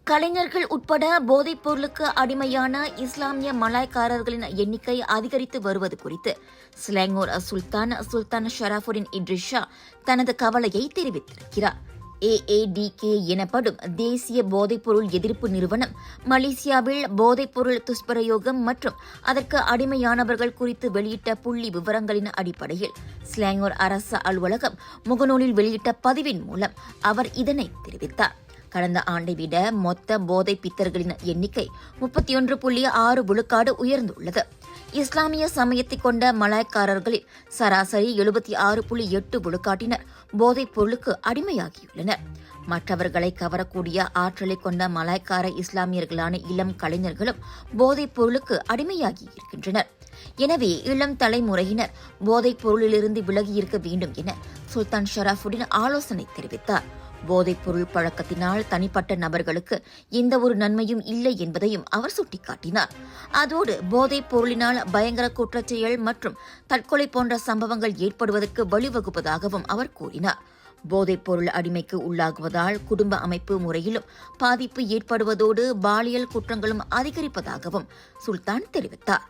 கலைஞர்கள் உட்பட போதைப் பொருளுக்கு அடிமையான இஸ்லாமிய மலாய்க்காரர்களின் எண்ணிக்கை அதிகரித்து வருவது குறித்து ஸ்லாங்கூர் சுல்தான் ஷராஃபுடின் இட்ரிஷா தனது கவலையை தெரிவித்திருக்கிறார். AADK எனப்படும் தேசிய போதைப்பொருள் எதிர்ப்பு நிறுவனம் மலேசியாவில் போதைப்பொருள் துஷ்பிரயோகம் மற்றும் அதற்கு அடிமையானவர்கள் குறித்து வெளியிட்ட புள்ளி விவரங்களின் அடிப்படையில் ஸ்லாங்கூர் அரசு அலுவலகம் முகநூலில் வெளியிட்ட பதிவின் மூலம் அவர் இதனை தெரிவித்தார். கடந்த ஆண்டை விட மொத்த போதை பித்தர்களின் எண்ணிக்கை 31.6 விழுக்காடு உயர்ந்துள்ளது. இஸ்லாமிய சமயத்தை கொண்ட மலாய்க்காரர்களில் சராசரி 76.8 விழுக்காட்டினர் போதைப் பொருளுக்கு அடிமையாகியுள்ளனர். மற்றவர்களை கவரக்கூடிய ஆற்றலை கொண்ட மலாய்க்கார இஸ்லாமியர்களான இளம் கலைஞர்களும் போதைப் பொருளுக்கு அடிமையாகி இருக்கின்றனர். எனவே இளம் தலைமுறையினர் போதைப் பொருளிலிருந்து விலகியிருக்க வேண்டும் என சுல்தான் ஷராஃபுடின் ஆலோசனை தெரிவித்தார். போதைப் பொருள் பழக்கத்தினால் தனிப்பட்ட நபர்களுக்கு எந்த ஒரு நன்மையும் இல்லை என்பதையும் அவர் சுட்டிக்காட்டினார். அதோடு போதைப் பொருளினால் பயங்கர குற்றச்செயல் மற்றும் தற்கொலை போன்ற சம்பவங்கள் ஏற்படுவதற்கு வழிவகுப்பதாகவும் அவர் கூறினார். போதைப் பொருள் அடிமைக்கு உள்ளாகுவதால் குடும்ப அமைப்பு முறையிலும் பாதிப்பு ஏற்படுவதோடு பாலியல் குற்றங்களும் அதிகரிப்பதாகவும் சுல்தான் தெரிவித்தார்.